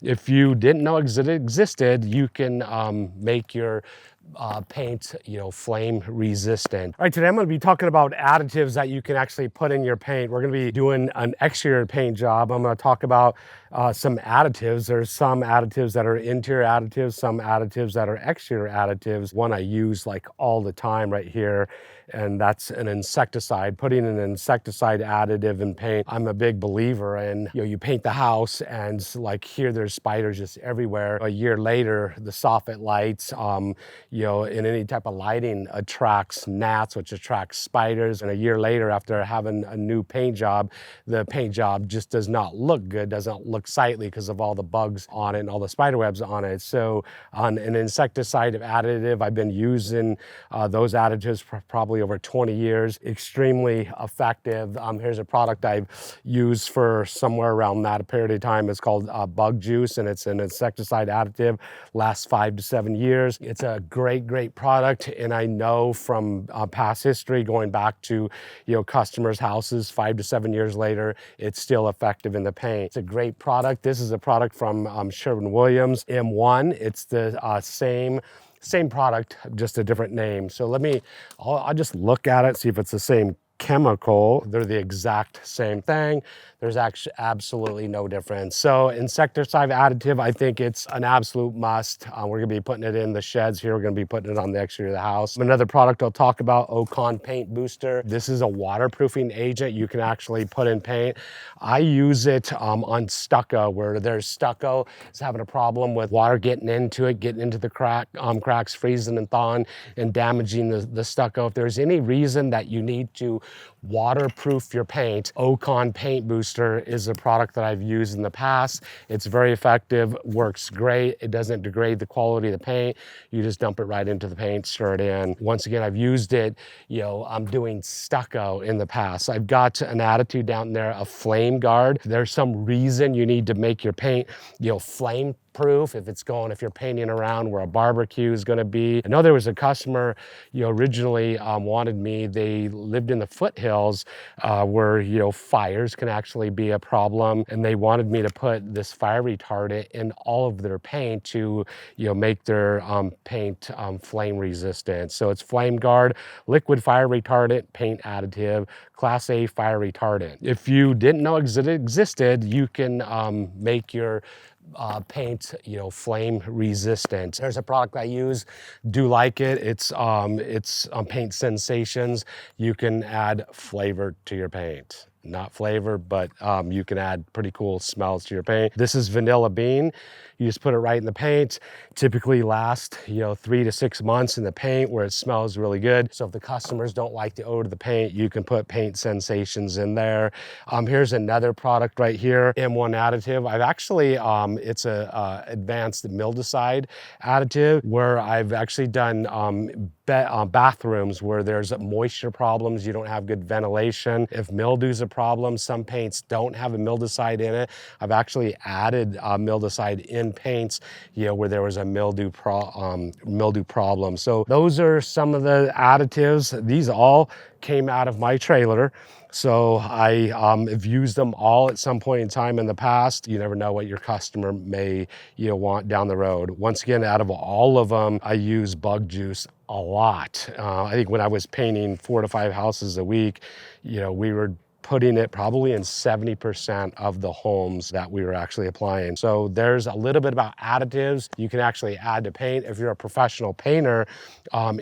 If you didn't know it existed, you can make your paint, flame resistant. All right, today I'm going to be talking about additives that you can actually put in your paint. We're going to be doing an exterior paint job. I'm going to talk about some additives. There's some additives that are interior additives, some additives that are exterior additives. One I use like all the time right here, and that's an insecticide. Putting an insecticide additive in paint, I'm a big believer in. You paint the house and like here there's spiders just everywhere. A year later, the soffit lights, in any type of lighting attracts gnats, which attracts spiders. And a year later, after having a new paint job, the paint job just does not look good, doesn't look sightly because of all the bugs on it and all the spider webs on it. So on an insecticide additive, I've been using those additives for probably over 20 years. Extremely effective. Here's a product I've used for somewhere around that period of time. It's called Bug Juice, and it's an insecticide additive. Lasts 5 to 7 years. It's a great product, and I know from past history going back to customers' houses 5 to 7 years later, it's still effective in the paint. It's a great product. This is a product from Sherwin-Williams M1. It's the same product, just a different name. So I'll just look at it, see if it's the same chemical. They're the exact same thing. There's actually absolutely no difference. So insecticide additive, I think it's an absolute must. We're gonna be putting it in the sheds here. We're gonna be putting it on the exterior of the house. Another product I'll talk about, Okon Paint Booster. This is a waterproofing agent you can actually put in paint. I use it on stucco, where there's stucco is having a problem with water getting into it, getting into the cracks, freezing and thawing and damaging the stucco. If there's any reason that you need to waterproof your paint, Okon Paint Booster is a product that I've used in the past. It's very effective, works great. It doesn't degrade the quality of the paint. You just dump it right into the paint, stir it in. Once again, I've used it, I'm doing stucco in the past. I've got an attitude down there, a flame guard. There's some reason you need to make your paint, flame proof if you're painting around where a barbecue is going to be. I know there was a customer originally wanted me. They lived in the foothills where fires can actually be a problem, and they wanted me to put this fire retardant in all of their paint to make their paint flame resistant. So it's Flame Guard, liquid fire retardant paint additive, Class A fire retardant. If you didn't know it existed, you can make your paint flame resistant. There's a product I use, do like it. It's Paint Sentsations. You can add flavor to your paint. Not flavor, but you can add pretty cool smells to your paint. This is Vanilla Bean. You just put it right in the paint. Typically lasts 3 to 6 months in the paint where it smells really good. So if the customers don't like the odor of the paint, you can put Paint Sentsations in there. Here's another product right here, M1 additive. I've actually, it's a advanced Mildicide additive, where I've actually done bathrooms where there's moisture problems, you don't have good ventilation. If mildew's a problem, some paints don't have a Mildicide in it. I've actually added Mildicide in paints, where there was a mildew problem. So those are some of the additives. These all came out of my trailer. So I have used them all at some point in time in the past. You never know what your customer may want down the road. Once again, out of all of them, I use Bug Juice a lot. I think when I was painting 4 to 5 houses a week, we were putting it probably in 70% of the homes that we were actually applying. So there's a little bit about additives you can actually add to paint. If you're a professional painter,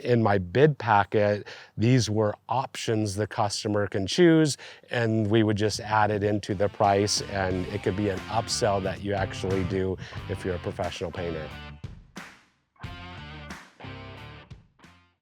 in my bid packet, these were options the customer can choose, and we would just add it into the price, and it could be an upsell that you actually do if you're a professional painter.